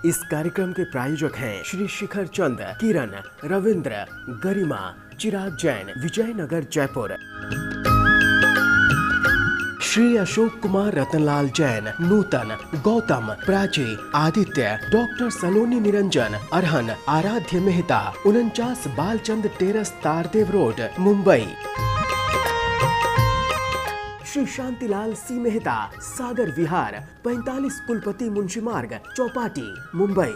इस कार्यक्रम के प्रायोजक हैं श्री शिखर चंद, किरण, रविंद्र, गरिमा, चिराग जैन, विजयनगर, जयपुर। श्री अशोक कुमार, रतनलाल जैन, नूतन, गौतम, प्राची, आदित्य, डॉक्टर सलोनी निरंजन, अरहन, आराध्य मेहता, 49 बालचंद टेरस, तारदेव रोड, मुंबई। श्री शांतिलाल सी मेहता, सागर विहार, 45 कुलपति मुंशी मार्ग, चौपाटी, मुंबई।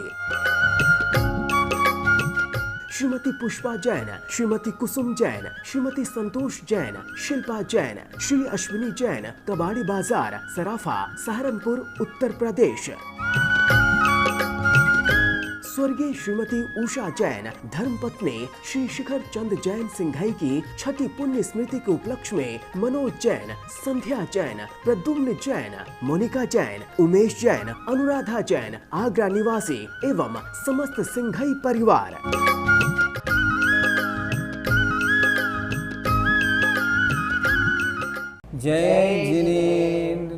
श्रीमती पुष्पा जैन, श्रीमती कुसुम जैन, श्रीमती संतोष जैन, शिल्पा जैन, श्री अश्विनी जैन, कबाड़ी बाजार, सराफा, सहारनपुर, उत्तर प्रदेश। स्वर्गीय श्रीमती उषा जैन, धर्मपत्नी श्री शिखर चंद जैन सिंघई की 6ठी पुण्य स्मृति के उपलक्ष्य में मनोज जैन, संध्या जैन, प्रद्युम्न जैन, मोनिका जैन, उमेश जैन, अनुराधा जैन, आगरा निवासी एवं समस्त सिंघई परिवार। जय जिनेन्द्र,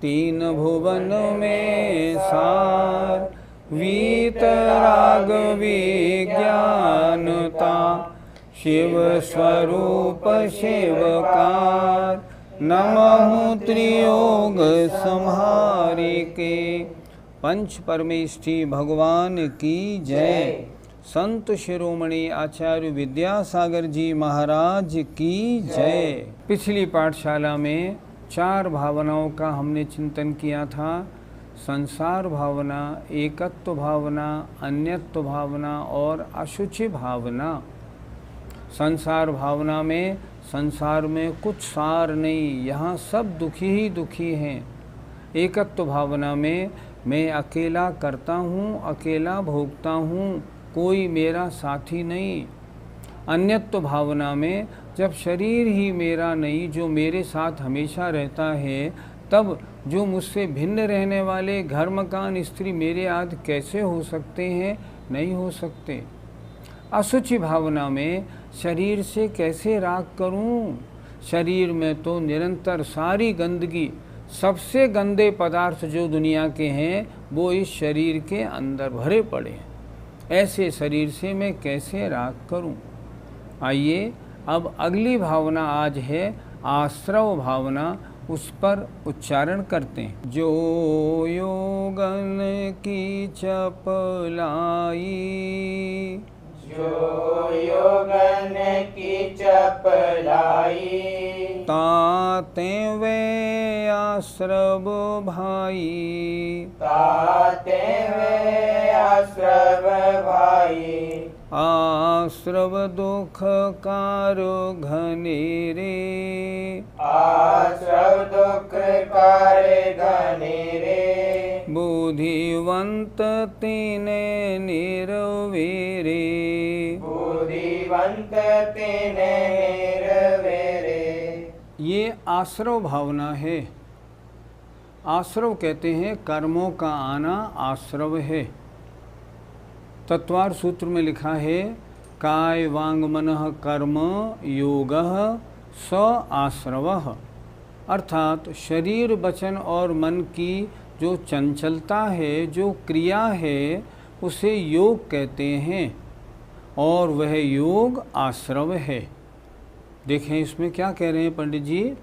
तीन भुवन में सार, वीतराग विज्ञानता, शिव स्वरूप शिवकार, नमः त्रियोग संहारिके। पंच परमेष्ठी भगवान की जय। संत शिरोमणि आचार्य विद्यासागर जी महाराज की जय। पिछली पाठशाला में 4 भावनाओं का हमने चिंतन किया था। संसार भावना, एकत्व भावना, अन्यत्व भावना और अशुचि भावना। संसार भावना में संसार में कुछ सार नहीं, यहाँ सब दुखी ही दुखी हैं। एकत्व भावना में मैं अकेला करता हूँ, अकेला भोगता हूँ, कोई मेरा साथी नहीं। अन्यत्व भावना में जब शरीर ही मेरा नहीं, जो मेरे साथ हमेशा रहता है, तब जो मुझसे भिन्न रहने वाले घर मकान स्त्री मेरे आदि कैसे हो सकते हैं? नहीं हो सकते। अशुचि भावना में शरीर से कैसे राग करूं? शरीर में तो निरंतर सारी गंदगी, सबसे गंदे पदार्थ जो दुनिया के हैं वो इस शरीर के अंदर भरे पड़े हैं। ऐसे शरीर से मैं कैसे राग करूं? आइए अब अगली भावना आज है आश्रव भावना, उस पर उच्चारण करते हैं। जो योगन की चपलाई, जो योगन की चपलाई, ताते वे आश्रव भाई, ताते वे आश्रव भाई, आश्रव दुख कारो घनेरे, आश्रव दुख कारे घनेरे, बुद्धिवंत तीने निर्वेरे, बुद्धिवंत तीने निर्वेरे। ये आश्रव भावना है। आश्रव कहते हैं कर्मों का आना आश्रव है। तत्वार सूत्र में लिखा है काय वांग मनः कर्म योगः स आश्रवः, अर्थात शरीर वचन और मन की जो चंचलता है, जो क्रिया है, उसे योग कहते हैं और वह योग आश्रव है। देखें इसमें क्या कह रहे हैं पंडित जी।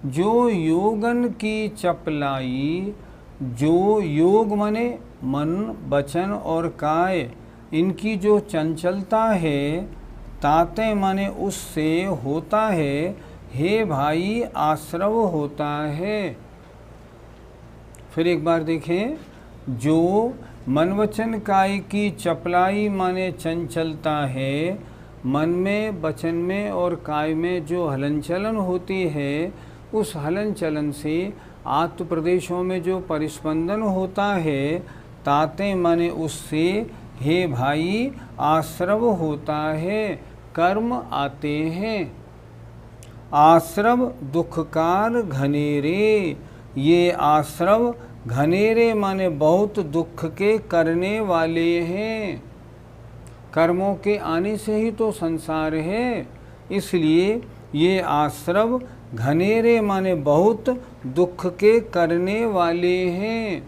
जो योगन की चपलाई, जो योग मने मन वचन और काय, इनकी जो चंचलता है, ताते माने उससे होता है, हे भाई आश्रव होता है। फिर एक बार देखें, जो मन वचन काय की चपलाई माने चंचलता है, मन में वचन में और काय में जो हलन चलन होती है, उस हलन चलन से आत्म प्रदेशों में जो परिस्पंदन होता है, ताते माने उससे हे भाई आश्रव होता है, कर्म आते हैं। आश्रव दुखकार घनेरे, ये आश्रव घनेरे माने बहुत दुख के करने वाले हैं। कर्मों के आने से ही तो संसार है, इसलिए ये आश्रव घनेरे माने बहुत दुख के करने वाले हैं।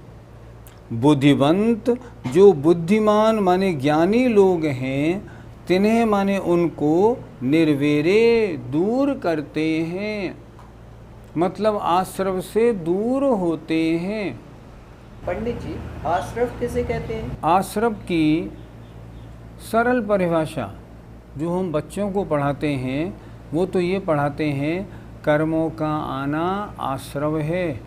बुद्धिवंत जो बुद्धिमान माने ज्ञानी लोग हैं, तिन्हें माने उनको निर्वेरे दूर करते हैं, मतलब आश्रव से दूर होते हैं। पंडित जी, आश्रव किसे कहते हैं? आश्रव की सरल परिभाषा जो हम बच्चों को पढ़ाते हैं वो तो ये पढ़ाते हैं, कर्मों का आना आश्रव है।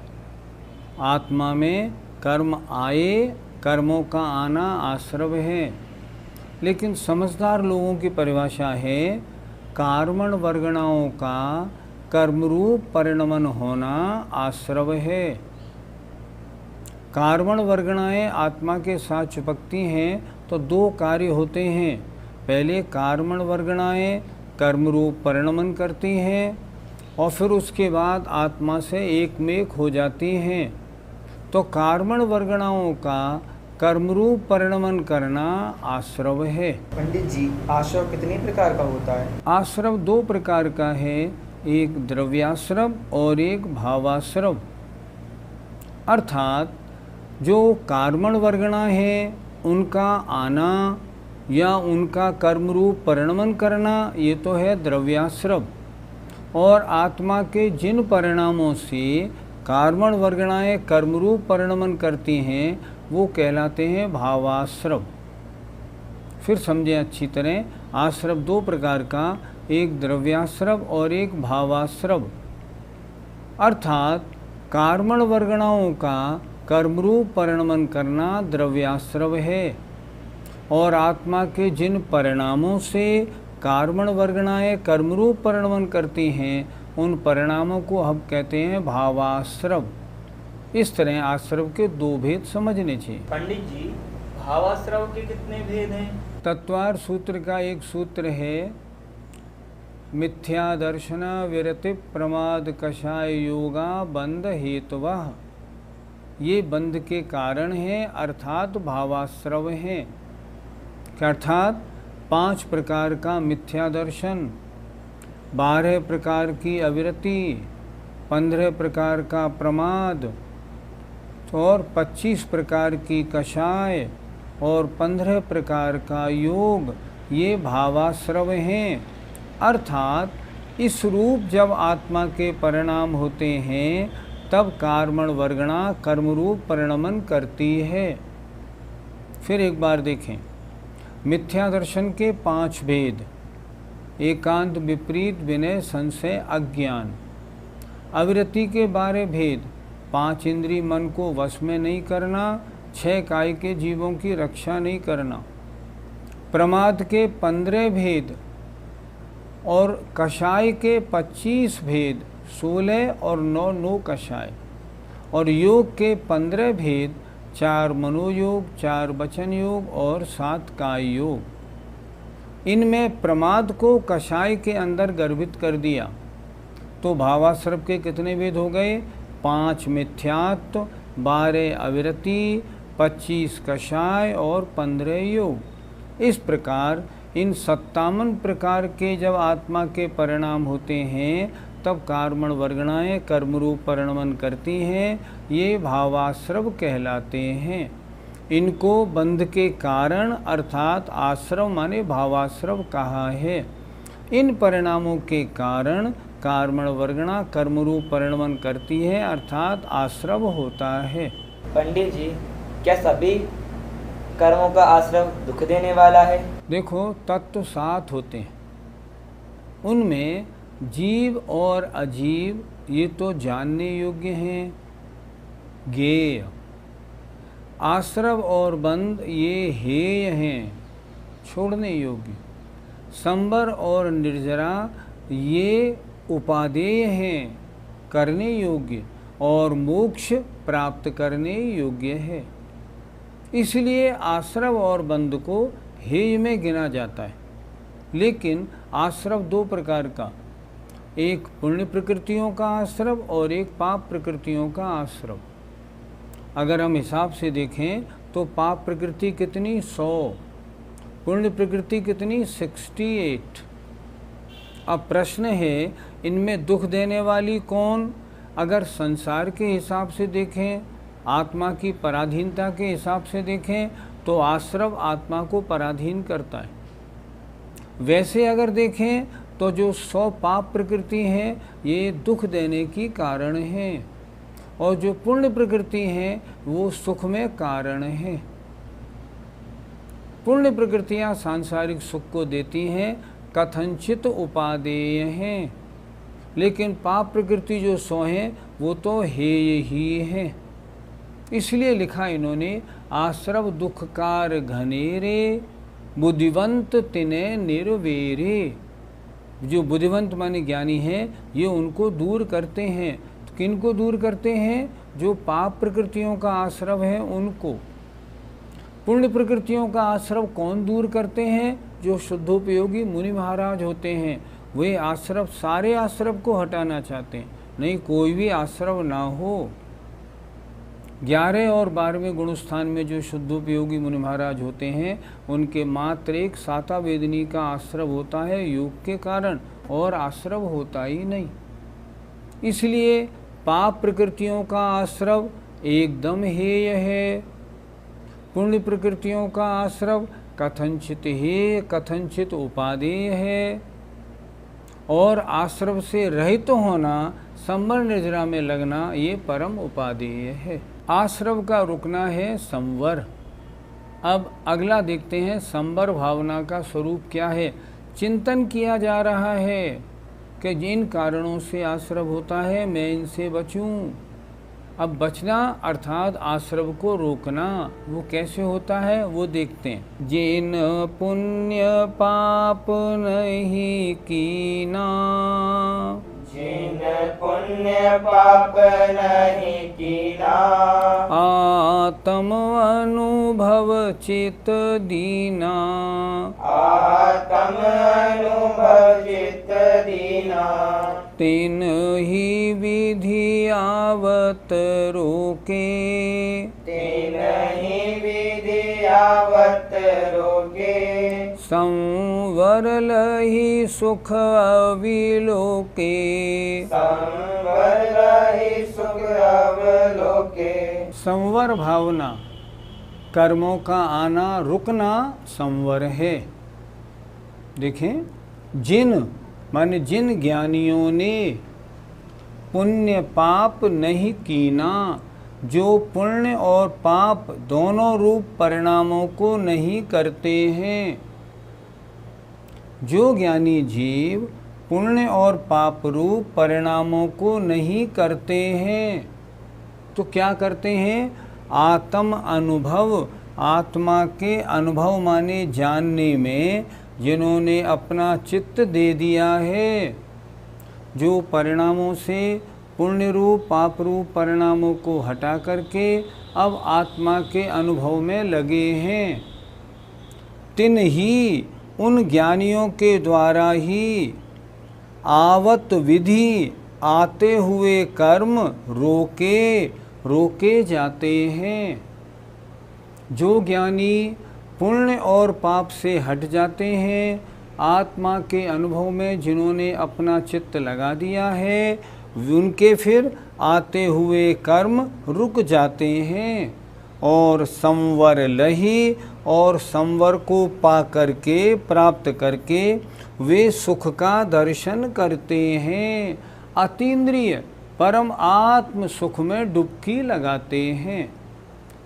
आत्मा में कर्म आए, कर्मों का आना आश्रव है। लेकिन समझदार लोगों की परिभाषा है, कार्मण वर्गणाओं का कर्मरूप परिणमन होना आश्रव है। कार्मण वर्गणाएं आत्मा के साथ चिपकती हैं तो दो कार्य होते हैं। पहले कार्मण वर्गणाएं कर्मरूप परिणमन करती हैं और फिर उसके बाद आत्मा से एक में एक हो जाती हैं। तो कार्मण वर्गणाओं का कर्मरूप परिणमन करना आश्रव है। पंडित जी, आश्रव कितने प्रकार का होता है? आश्रव दो प्रकार का है, एक द्रव्याश्रव और एक भावाश्रव। अर्थात जो कार्मण वर्गणा है उनका आना या उनका कर्मरूप परिणमन करना, ये तो है द्रव्याश्रव। और आत्मा के जिन परिणामों से कार्मण वर्गणाएं कर्मरूप परिणमन करती हैं वो कहलाते हैं भावाश्रव। फिर समझें अच्छी तरह, आश्रव दो प्रकार का, एक द्रव्याश्रव और एक भावाश्रव। अर्थात कार्मण वर्गणाओं का कर्मरूप परिणमन करना द्रव्याश्रव है और आत्मा के जिन परिणामों से कार्मण वर्गणाएं कर्मरूप परिणमन करती हैं उन परिणामों को हम कहते हैं भावाश्रव। इस तरह आश्रव के दो भेद समझने चाहिए। पंडित जी, भावाश्रव के कितने भेद हैं? तत्वार सूत्र का एक सूत्र है, मिथ्या दर्शन विरति प्रमाद कषाय योगा बंध हेतवः। ये बंध के कारण हैं, अर्थात भावाश्रव हैं। अर्थात 5 प्रकार का मिथ्या दर्शन, 12 प्रकार की अविरति, 15 प्रकार का प्रमाद और 25 प्रकार की कषाय और 15 प्रकार का योग, ये भावाश्रव हैं। अर्थात इस रूप जब आत्मा के परिणाम होते हैं तब कार्मण वर्गणा कर्मरूप परिणमन करती है। फिर एक बार देखें, मिथ्या दर्शन के 5 भेद, एकांत विपरीत विनय संशय अज्ञान। अविरति के 12 भेद, 5 इंद्रिय मन को वश में नहीं करना, 6 काय के जीवों की रक्षा नहीं करना। प्रमाद के 15 भेद और कषाय के 25 भेद, 16 और 9 कषाय। और योग के 15 भेद, 4 मनोयोग, 4 वचन योग और 7 काय योग। इनमें प्रमाद को कषाय के अंदर गर्भित कर दिया तो भावाश्रव के कितने भेद हो गए? 5 मिथ्यात्व, 12 अविरति, 25 कषाय और 15 योग। इस प्रकार इन 57 प्रकार के जब आत्मा के परिणाम होते हैं तब कार्मण वर्गणाएं कर्मरूप परिणमन करती हैं, ये भावाश्रव कहलाते हैं। इनको बंध के कारण अर्थात आश्रव माने भावाश्रव कहा है। इन परिणामों के कारण कार्मण वर्गणा कर्मरूप परिणमन करती है, अर्थात आश्रव होता है। पंडित जी, क्या सभी कर्मों का आश्रव दुख देने वाला है? देखो, तत्व 7 होते हैं, उनमें जीव और अजीव ये तो जानने योग्य हैं, ज्ञेय। आश्रव और बंध ये हेय हैं, छोड़ने योग्य। संबर और निर्जरा ये उपादेय हैं, करने योग्य। और मोक्ष प्राप्त करने योग्य है। इसलिए आश्रव और बंध को हेय में गिना जाता है। लेकिन आश्रव 2 प्रकार का, एक पुण्य प्रकृतियों का आश्रव और एक पाप प्रकृतियों का आश्रव। अगर हम हिसाब से देखें तो पाप प्रकृति कितनी? 100, पुण्य प्रकृति कितनी? 68। अब प्रश्न है, इनमें दुख देने वाली कौन? अगर संसार के हिसाब से देखें आत्मा की पराधीनता के हिसाब से देखें तो आश्रव आत्मा को पराधीन करता है। वैसे अगर देखें तो जो 100 पाप प्रकृति है ये दुख देने की कारण है, और जो पुण्य प्रकृति है वो सुख में कारण है। पुण्य प्रकृतियां सांसारिक सुख को देती हैं, कथनचित उपादेय हैं, लेकिन पाप प्रकृति जो 100 हैं वो तो हेय ही है। इसलिए लिखा इन्होंने, आश्रव दुखकार घनेरे, बुद्धिवंत तिने निर्वेरे। जो बुद्धिवंत माने ज्ञानी हैं ये उनको दूर करते हैं। तो किनको दूर करते हैं? जो पाप प्रकृतियों का आश्रव है उनको। पुण्य प्रकृतियों का आश्रव कौन दूर करते हैं? जो शुद्धोपयोगी मुनि महाराज होते हैं, वे आश्रव, सारे आश्रव को हटाना चाहते हैं, नहीं कोई भी आश्रव ना हो। 11 और 12वें गुणस्थान में जो शुद्धोपयोगी मुनि महाराज होते हैं उनके मात्र एक साता वेदनी का आश्रव होता है योग के कारण, और आश्रव होता ही नहीं। इसलिए पाप प्रकृतियों का आश्रव एकदम हेय है, पुण्य प्रकृतियों का आश्रव कथनचित हेय, कथनचित उपादेय है, और आश्रव से रहित होना, संवर निर्जरा में लगना, ये परम उपादेय है। आश्रव का रुकना है संवर। अब अगला देखते हैं, संवर भावना का स्वरूप क्या है। चिंतन किया जा रहा है कि जिन कारणों से आश्रव होता है मैं इनसे बचूं। अब बचना अर्थात आश्रव को रोकना, वो कैसे होता है वो देखते हैं। जिन पुण्य पाप नहीं कीना, जिन पुण्य पाप नहीं कीना, आत्म अनुभव चित दीना, आत्म अनुभव चित दीना, तीन ही विधि आवत रोके, तीन ही विधि आवत रोके, संवर लहि सुख अविलोके, संवर लहि सुख अवलोके। संवर भावना, कर्मों का आना रुकना संवर है। देखें, जिन माने जिन ज्ञानियों ने पुण्य पाप नहीं कीना, जो पुण्य और पाप दोनों रूप परिणामों को नहीं करते हैं, जो ज्ञानी जीव पुण्य और पाप रूप परिणामों को नहीं करते हैं तो क्या करते हैं? आत्म अनुभव, आत्मा के अनुभव माने जानने में जिन्होंने अपना चित्त दे दिया है, जो परिणामों से पुण्य रूप पाप रूप परिणामों को हटा करके अब आत्मा के अनुभव में लगे हैं, तिन ही उन ज्ञानियों के द्वारा ही आवत विधि, आते हुए कर्म रोके जाते हैं। जो ज्ञानी पुण्य और पाप से हट जाते हैं, आत्मा के अनुभव में जिन्होंने अपना चित्त लगा दिया है, उनके फिर आते हुए कर्म रुक जाते हैं, और संवर लही, और संवर को पा करके प्राप्त करके वे सुख का दर्शन करते हैं। अतीन्द्रिय परम आत्म सुख में डुबकी लगाते हैं।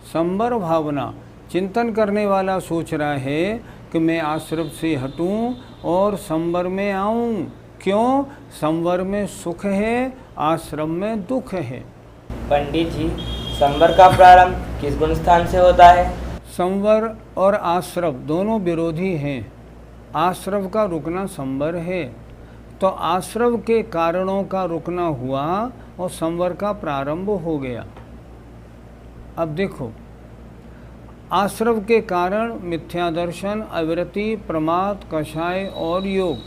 संवर भावना, चिंतन करने वाला सोच रहा है कि मैं आश्रव से हटूं और संवर में आऊं। क्यों? संवर में सुख है, आश्रम में दुख है। पंडित जी, संवर का प्रारंभ किस गुण स्थान से होता है? संवर और आश्रव दोनों विरोधी हैं। आश्रव का रुकना संवर है, तो आश्रव के कारणों का रुकना हुआ और संवर का प्रारंभ हो गया। अब देखो, आश्रव के कारण मिथ्या दर्शन, अविरति, प्रमाद, कषाय और योग।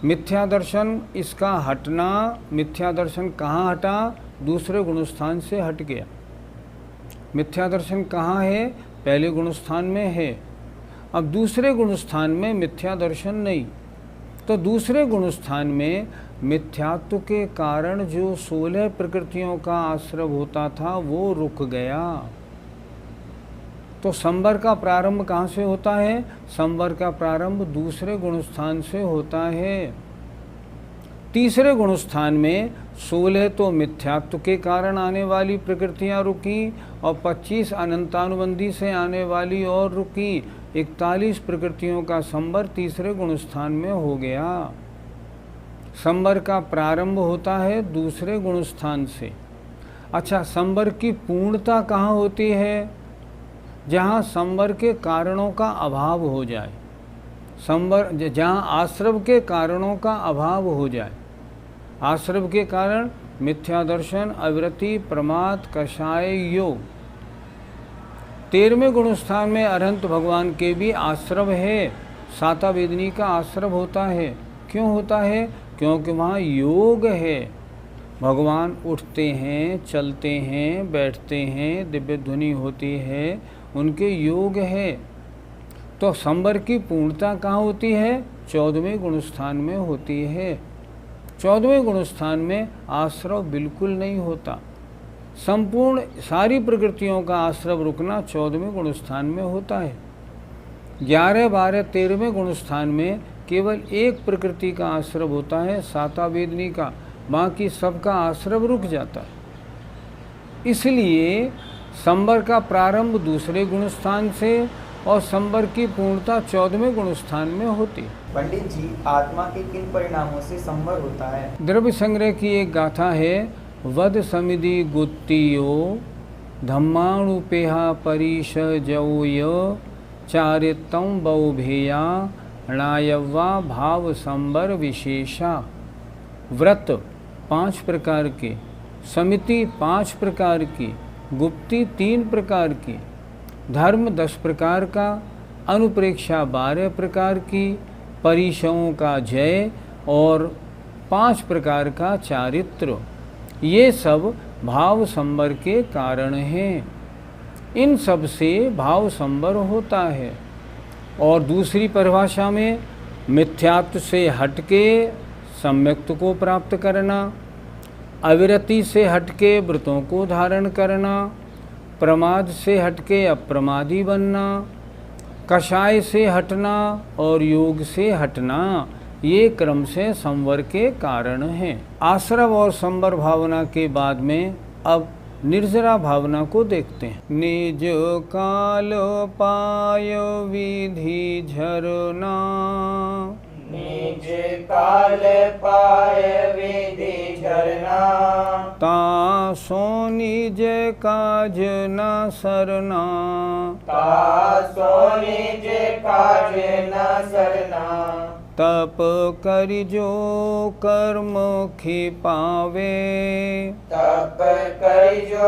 मिथ्या दर्शन, इसका हटना, मिथ्या दर्शन कहाँ हटा? दूसरे गुणस्थान से हट गया। मिथ्या दर्शन कहाँ है? पहले गुणस्थान में है। अब दूसरे गुणस्थान में मिथ्या दर्शन नहीं, तो दूसरे गुणस्थान में मिथ्यात्व के कारण जो 16 प्रकृतियों का आश्रव होता था वो रुक गया। तो संवर का प्रारंभ कहाँ से होता है? संवर का प्रारंभ दूसरे गुणस्थान से होता है। तीसरे गुणस्थान में 16 तो मिथ्यात्व के कारण आने वाली प्रकृतियां रुकी और 25 अनंतानुबंधी से आने वाली और रुकी। 41 प्रकृतियों का संवर तीसरे गुणस्थान में हो गया। संवर का प्रारंभ होता है दूसरे गुणस्थान से। अच्छा, संवर की पूर्णता कहाँ होती है? जहाँ संवर के कारणों का अभाव हो जाए, संवर जहाँ आश्रव के कारणों का अभाव हो जाए। आश्रव के कारण मिथ्या दर्शन, अविरति, प्रमाद, कषाय, योग। 13वें गुणस्थान में अरहंत भगवान के भी आश्रव है। साता वेदनी का आश्रव होता है। क्यों होता है? क्योंकि वहाँ योग है। भगवान उठते हैं, चलते हैं, बैठते हैं, दिव्य ध्वनि होती है, उनके योग है। तो संवर की पूर्णता कहाँ होती है? 14वें गुणस्थान में होती है। 14वें गुणस्थान में आश्रव बिल्कुल नहीं होता। संपूर्ण सारी प्रकृतियों का आश्रव रुकना 14वें गुणस्थान में होता है। 11, 12, 13वें गुणस्थान में केवल एक प्रकृति का आश्रव होता है, साता वेदनी का। बाकी सबका आश्रव रुक जाता है। इसलिए संवर का प्रारंभ दूसरे गुणस्थान से और संवर की पूर्णता 14वें गुणस्थान में होती है। पंडित जी, आत्मा के किन परिणामों से संवर होता है? द्रव्य संग्रह की एक गाथा है। वद समिधि गुत्तियो धम्माणुपेहा परिश जौय चारितम बहुभेया णायवा भाव संवर विशेषा। व्रत 5 प्रकार के, समिति 5 प्रकार की, गुप्ती 3 प्रकार की, धर्म 10 प्रकार का, अनुप्रेक्षा 12 प्रकार की, परिशयों का जय और 5 प्रकार का चारित्र, ये सब भाव संवर के कारण हैं। इन सब से भाव संवर होता है। और दूसरी परिभाषा में मिथ्यात्व से हटके सम्यक्त्व को प्राप्त करना, अविरति से हटके व्रतों को धारण करना, प्रमाद से हटके अप्रमादी बनना, कषाय से हटना और योग से हटना, ये क्रम से संवर के कारण हैं। आश्रव और संवर भावना के बाद में अब निर्जरा भावना को देखते हैं। निज काल पाय विधि झरना, निज काल पाय विधि झरना, तासो निज काज न सरना, तासो निज काज न सरना, तप करि जो कर्म खिपावे, तप करि जो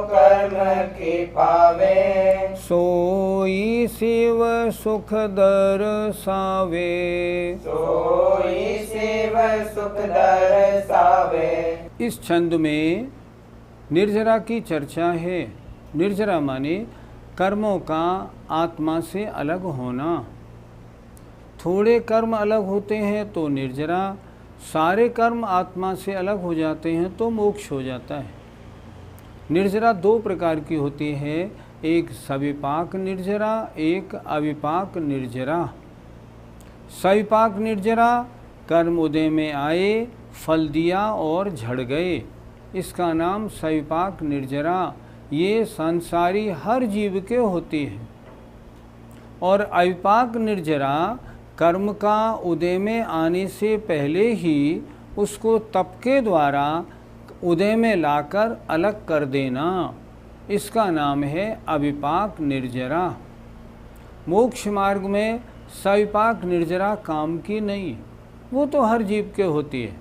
कर्म खिपावे, सोई शिव सुख दर्शावे, सोई शिव सुख दर्शावे। इस छंद में निर्जरा की चर्चा है। निर्जरा माने कर्मों का आत्मा से अलग होना। थोड़े कर्म अलग होते हैं तो निर्जरा, सारे कर्म आत्मा से अलग हो जाते हैं तो मोक्ष हो जाता है। निर्जरा 2 प्रकार की होती है, एक सविपाक निर्जरा, एक अविपाक निर्जरा। सविपाक निर्जरा कर्म उदय में आए, फल दिया और झड़ गए, इसका नाम सविपाक निर्जरा। ये संसारी हर जीव के होती है। और अविपाक निर्जरा कर्म का उदय में आने से पहले ही उसको तप के द्वारा उदय में लाकर अलग कर देना, इसका नाम है अविपाक निर्जरा। मोक्ष मार्ग में सविपाक निर्जरा काम की नहीं, वो तो हर जीव के होती है।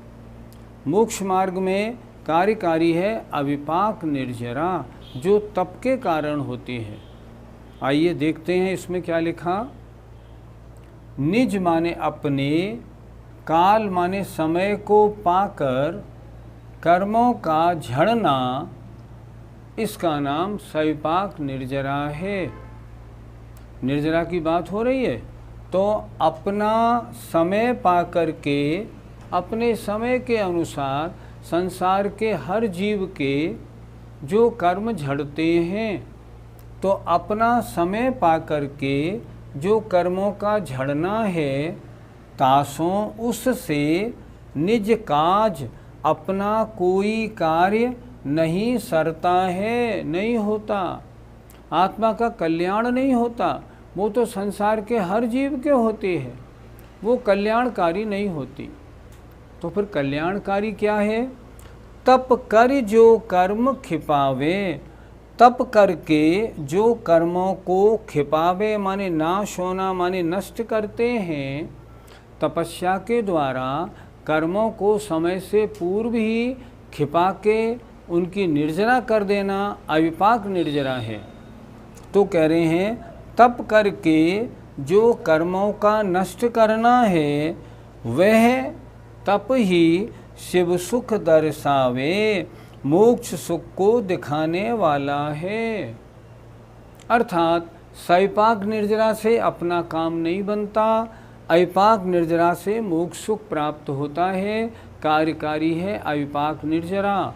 मोक्ष मार्ग में कार्यकारी है अविपाक निर्जरा, जो तप के कारण होती है। आइए देखते हैं इसमें क्या लिखा। निज माने अपने, काल माने समय को पाकर कर्मों का झड़ना, इसका नाम सविपाक निर्जरा है। निर्जरा की बात हो रही है तो अपना समय पा कर के अपने समय के अनुसार संसार के हर जीव के जो कर्म झड़ते हैं, तो अपना समय पाकर के जो कर्मों का झड़ना है, तासों उससे निज काज अपना कोई कार्य नहीं सरता है, नहीं होता। आत्मा का कल्याण नहीं होता, वो तो संसार के हर जीव के होते हैं, वो कल्याणकारी नहीं होती। तो फिर कल्याणकारी क्या है? तप कर जो कर्म खिपावे, तप करके जो कर्मों को खिपावे माने नाश होना, माने नष्ट करते हैं। तपस्या के द्वारा कर्मों को समय से पूर्व ही खिपा के उनकी निर्जरा कर देना अविपाक निर्जरा है। तो कह रहे हैं तप करके जो कर्मों का नष्ट करना है, वह तप ही शिव सुख दर्शावे, मोक्ष सुख को दिखाने वाला है। अर्थात सविपाक निर्जरा से अपना काम नहीं बनता, अविपाक निर्जरा से मोक्ष सुख प्राप्त होता है। कार्यकारी है अविपाक निर्जरा।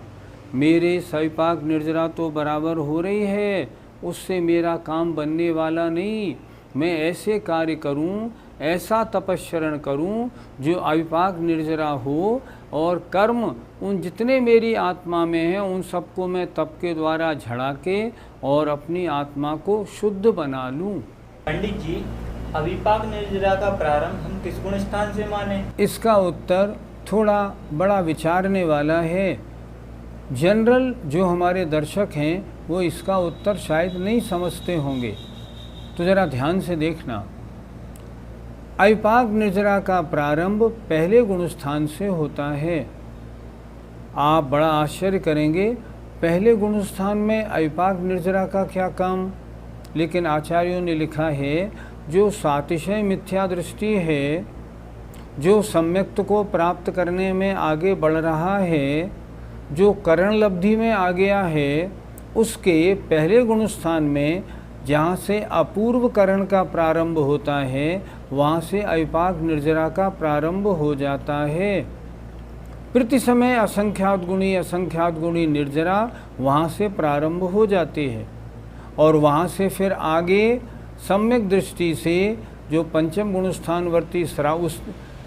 मेरे सविपाक निर्जरा तो बराबर हो रही है, उससे मेरा काम बनने वाला नहीं। मैं ऐसे कार्य करूं, ऐसा तपस्चरण करूं जो अविपाक निर्जरा हो, और कर्म उन जितने मेरी आत्मा में हैं उन सबको मैं तप के द्वारा झड़ा के और अपनी आत्मा को शुद्ध बना लूं। पंडित जी, अविपाक निर्जरा का प्रारंभ हम किस गुण स्थान से माने? इसका उत्तर थोड़ा बड़ा विचारने वाला है। जनरल जो हमारे दर्शक हैं वो इसका उत्तर शायद नहीं समझते होंगे, तो ज़रा ध्यान से देखना। अविपाक निर्जरा का प्रारंभ पहले गुण स्थान से होता है। आप बड़ा आश्चर्य करेंगे, पहले गुण स्थान में अविपाक निर्जरा का क्या काम? लेकिन आचार्यों ने लिखा है जो सातिशय मिथ्या दृष्टि है, जो सम्यक्त को प्राप्त करने में आगे बढ़ रहा है, जो करण लब्धि में आ गया है, उसके पहले गुण स्थान में जहाँ से अपूर्व करण का प्रारंभ होता है, वहाँ से अविपाक निर्जरा का प्रारंभ हो जाता है। प्रति समय असंख्यात गुणी निर्जरा वहाँ से प्रारंभ हो जाती है, और वहाँ से फिर आगे सम्यक दृष्टि से जो पंचम गुण स्थानवर्ती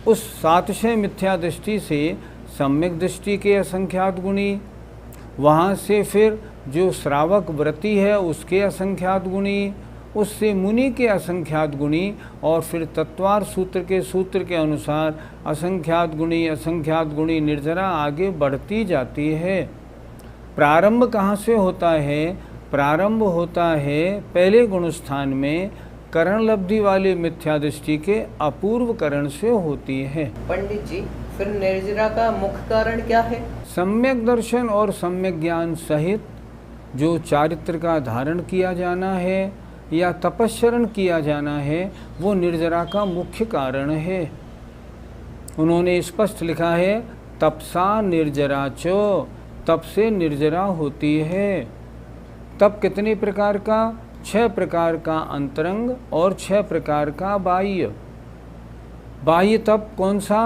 उस सातिशय मिथ्या दृष्टि से सम्यक दृष्टि के असंख्यात गुणी, वहाँ से फिर जो श्रावक व्रती है उसके असंख्यात गुणी, उससे मुनि के असंख्यात गुणी, और फिर तत्वार सूत्र के अनुसार असंख्यात गुणी निर्जरा आगे बढ़ती जाती है। प्रारंभ कहाँ से होता है? प्रारंभ होता है पहले गुण स्थान में करण लब्धि वाले मिथ्या दृष्टि के अपूर्व करण से होती है। पंडित जी, फिर निर्जरा का मुख्य कारण क्या है? सम्यक दर्शन और सम्यक ज्ञान सहित जो चारित्र का धारण किया जाना है या तपस्चरण किया जाना है, वो निर्जरा का मुख्य कारण है। उन्होंने स्पष्ट लिखा है तपसा निर्जरा चो, तप से निर्जरा होती है। तप कितने प्रकार का? 6 प्रकार का अंतरंग और 6 प्रकार का बाह्य। बाह्य तप कौन सा?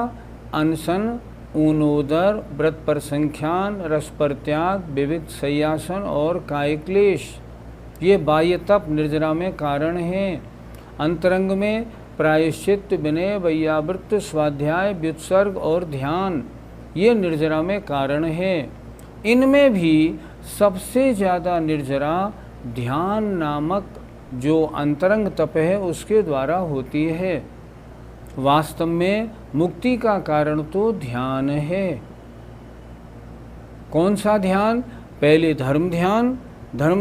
अनशन, ऊनोदर, व्रत पर संख्यान, रस पर त्याग, विविध शय्यासन और कायक्लेश, ये बाह्य तप निर्जरा में कारण हैं। अंतरंग में प्रायश्चित, विनय, वैयावृत्त, स्वाध्याय, व्युत्सर्ग और ध्यान, ये निर्जरा में कारण है। इनमें भी सबसे ज़्यादा निर्जरा ध्यान नामक जो अंतरंग तप है उसके द्वारा होती है। वास्तव में मुक्ति का कारण तो ध्यान है। कौन सा ध्यान? पहले धर्म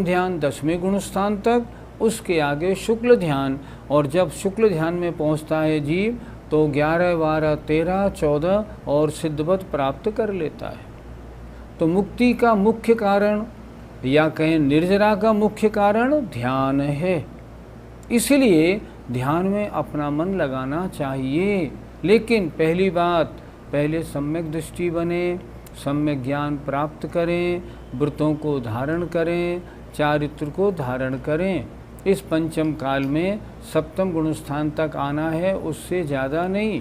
ध्यान 10वें गुण स्थान तक, उसके आगे शुक्ल ध्यान, और जब शुक्ल ध्यान में पहुंचता है जीव तो 11, 12, 13, 14 और सिद्धवत प्राप्त कर लेता है। तो मुक्ति का मुख्य कारण या कहें निर्जरा का मुख्य कारण ध्यान है। इसलिए ध्यान में अपना मन लगाना चाहिए। लेकिन पहली बात, पहले सम्यक दृष्टि बने, सम्यक ज्ञान प्राप्त करें, व्रतों को धारण करें, चारित्र को धारण करें। इस पंचम काल में 7वें गुण स्थान तक आना है, उससे ज़्यादा नहीं।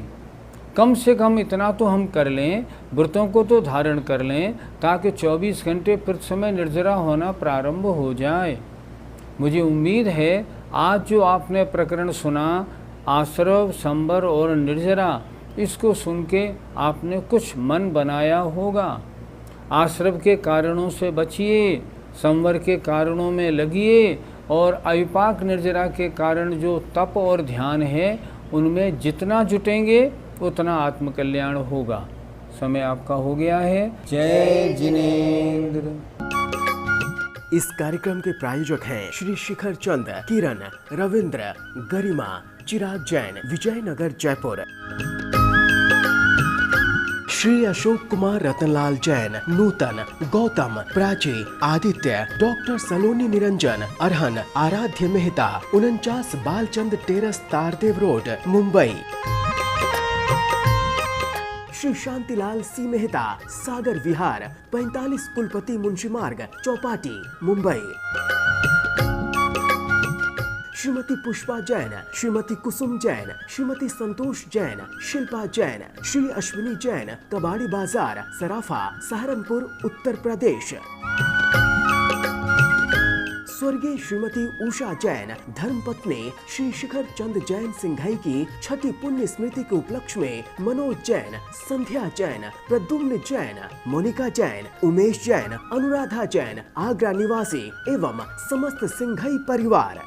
कम से कम इतना तो हम कर लें, व्रतों को तो धारण कर लें, ताकि 24 घंटे प्रति समय निर्जरा होना प्रारंभ हो जाए। मुझे उम्मीद है आज जो आपने प्रकरण सुना, आश्रव, संवर और निर्जरा, इसको सुन के आपने कुछ मन बनाया होगा। आश्रव के कारणों से बचिए, संवर के कारणों में लगिए, और अविपाक निर्जरा के कारण जो तप और ध्यान है उनमें जितना जुटेंगे उतना आत्मकल्याण होगा। समय आपका हो गया है। जय जिनेंद्र। इस कार्यक्रम के प्रायोजक हैं श्री शिखर चंद, किरण, रविंद्र, गरिमा, चिराग जैन, विजयनगर, जयपुर। श्री अशोक कुमार, रतनलाल जैन, नूतन, गौतम, प्राची, आदित्य, डॉक्टर सलोनी निरंजन, अरहन, आराध्य मेहता, 49 बालचंद टेरस, तारदेव रोड, मुंबई। श्री शांतिलाल सी मेहता, सागर विहार, 45 कुलपति मुंशी मार्ग, चौपाटी, मुंबई। श्रीमती पुष्पा जैन, श्रीमती कुसुम जैन, श्रीमती संतोष जैन, शिल्पा जैन, श्री अश्विनी जैन, कबाड़ी बाजार, सराफा, सहारनपुर, उत्तर प्रदेश। स्वर्गीय श्रीमती उषा जैन, धर्मपत्नी श्री शिखर चंद जैन सिंघाई की छठी पुण्य स्मृति के उपलक्ष्य में मनोज जैन, संध्या जैन, प्रद्युम्न जैन, मोनिका जैन, उमेश जैन, अनुराधा जैन, आगरा निवासी एवं समस्त सिंघाई परिवार।